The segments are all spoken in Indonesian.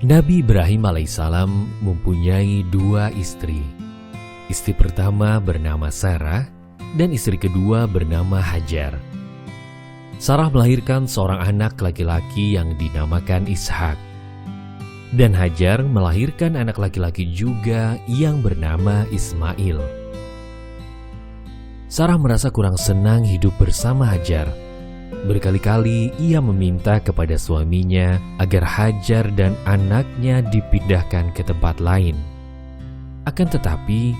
Nabi Ibrahim alaihissalam mempunyai dua istri. Istri pertama bernama Sarah dan istri kedua bernama Hajar. Sarah melahirkan seorang anak laki-laki yang dinamakan Ishak. Dan Hajar melahirkan anak laki-laki juga yang bernama Ismail. Sarah merasa kurang senang hidup bersama Hajar. Berkali-kali ia meminta kepada suaminya agar Hajar dan anaknya dipindahkan ke tempat lain. Akan tetapi,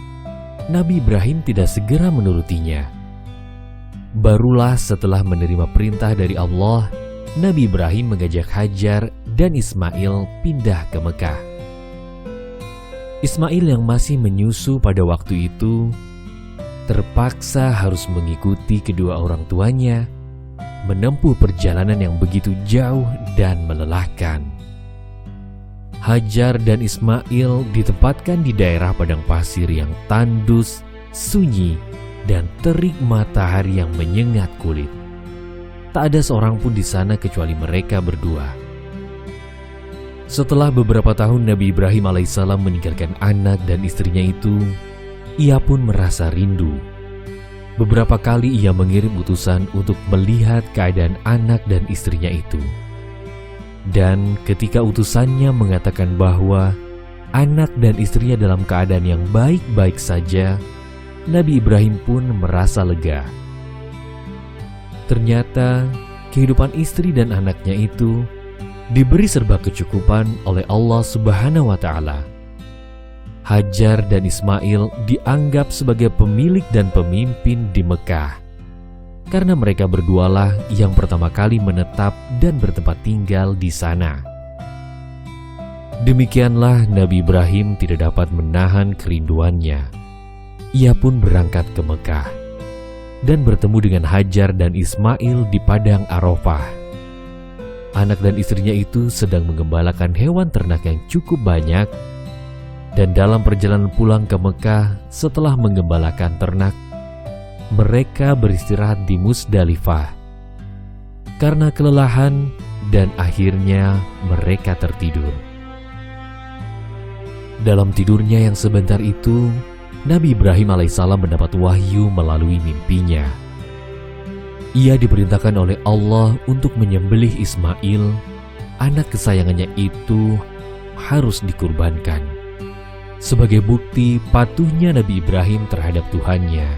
Nabi Ibrahim tidak segera menurutinya. Barulah setelah menerima perintah dari Allah, Nabi Ibrahim mengajak Hajar dan Ismail pindah ke Mekah. Ismail yang masih menyusu pada waktu itu terpaksa harus mengikuti kedua orang tuanya menempuh perjalanan yang begitu jauh dan melelahkan. Hajar dan Ismail ditempatkan di daerah padang pasir yang tandus, sunyi, dan terik matahari yang menyengat kulit. Tak ada seorang pun di sana kecuali mereka berdua. Setelah beberapa tahun Nabi Ibrahim alaihissalam meninggalkan anak dan istrinya itu, ia pun merasa rindu. Beberapa kali ia mengirim utusan untuk melihat keadaan anak dan istrinya itu. Dan ketika utusannya mengatakan bahwa anak dan istrinya dalam keadaan yang baik-baik saja, Nabi Ibrahim pun merasa lega. Ternyata kehidupan istri dan anaknya itu diberi serba kecukupan oleh Allah Subhanahu wa Ta'ala. Hajar dan Ismail dianggap sebagai pemilik dan pemimpin di Mekah, karena mereka berdualah yang pertama kali menetap dan bertempat tinggal di sana. Demikianlah Nabi Ibrahim tidak dapat menahan kerinduannya. Ia pun berangkat ke Mekah dan bertemu dengan Hajar dan Ismail di padang Arafah. Anak dan istrinya itu sedang mengembalakan hewan ternak yang cukup banyak. Dan dalam perjalanan pulang ke Mekah setelah menggembalakan ternak, mereka beristirahat di Musdalifah karena kelelahan dan akhirnya mereka tertidur. Dalam tidurnya yang sebentar itu, Nabi Ibrahim alaihissalam mendapat wahyu melalui mimpinya. Ia diperintahkan oleh Allah untuk menyembelih Ismail, anak kesayangannya itu harus dikurbankan sebagai bukti patuhnya Nabi Ibrahim terhadap Tuhannya.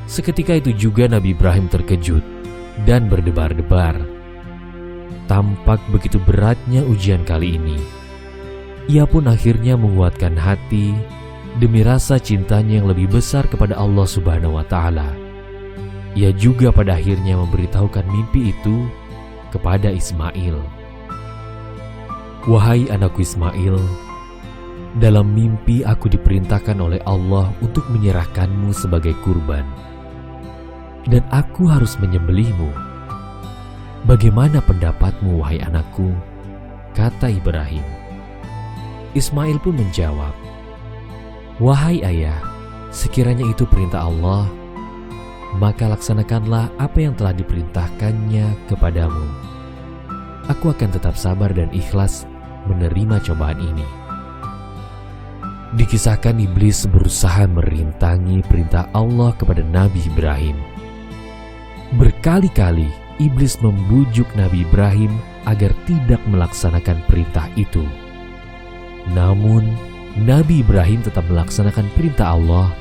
Seketika itu juga Nabi Ibrahim terkejut dan berdebar-debar. Tampak begitu beratnya ujian kali ini. Ia pun akhirnya menguatkan hati demi rasa cintanya yang lebih besar kepada Allah Subhanahu wa Ta'ala. Ia juga pada akhirnya memberitahukan mimpi itu kepada Ismail. "Wahai anakku Ismail, dalam mimpi aku diperintahkan oleh Allah untuk menyerahkanmu sebagai kurban. Dan aku harus menyembelihmu. Bagaimana pendapatmu, wahai anakku?" kata Ibrahim. Ismail pun menjawab, "Wahai ayah, sekiranya itu perintah Allah, maka laksanakanlah apa yang telah diperintahkannya kepadamu. Aku akan tetap sabar dan ikhlas menerima cobaan ini." Dikisahkan iblis berusaha merintangi perintah Allah kepada Nabi Ibrahim. Berkali-kali iblis membujuk Nabi Ibrahim agar tidak melaksanakan perintah itu. Namun, Nabi Ibrahim tetap melaksanakan perintah Allah,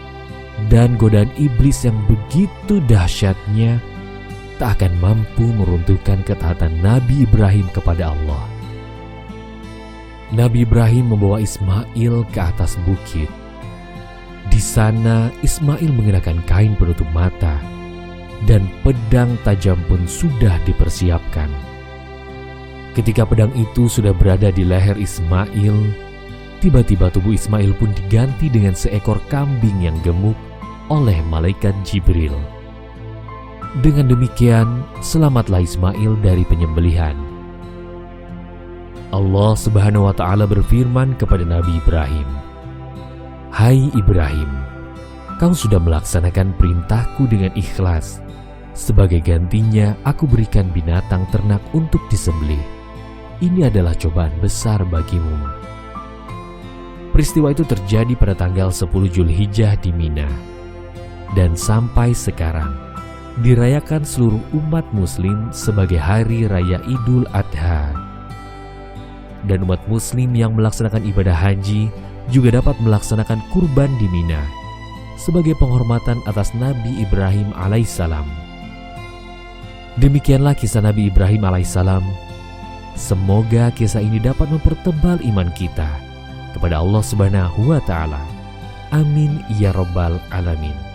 dan godaan iblis yang begitu dahsyatnya tak akan mampu meruntuhkan ketaatan Nabi Ibrahim kepada Allah. Nabi Ibrahim membawa Ismail ke atas bukit. Di sana Ismail mengenakan kain penutup mata dan pedang tajam pun sudah dipersiapkan. Ketika pedang itu sudah berada di leher Ismail, tiba-tiba tubuh Ismail pun diganti dengan seekor kambing yang gemuk oleh malaikat Jibril. Dengan demikian, selamatlah Ismail dari penyembelihan. Allah Subhanahu wa Ta'ala berfirman kepada Nabi Ibrahim, "Hai Ibrahim, kau sudah melaksanakan perintahku dengan ikhlas. Sebagai gantinya, aku berikan binatang ternak untuk disembelih. ini adalah cobaan besar bagimu. Peristiwa itu terjadi pada tanggal 10 Zulhijjah di Mina. Dan sampai sekarang, dirayakan seluruh umat muslim sebagai Hari Raya Idul Adha. Dan umat muslim yang melaksanakan ibadah haji juga dapat melaksanakan kurban di Mina sebagai penghormatan atas Nabi Ibrahim alaihissalam. Demikianlah kisah Nabi Ibrahim alaihissalam. Semoga kisah ini dapat mempertebal iman kita kepada Allah Subhanahu wa Ta'ala. Amin ya Rabbal Alamin.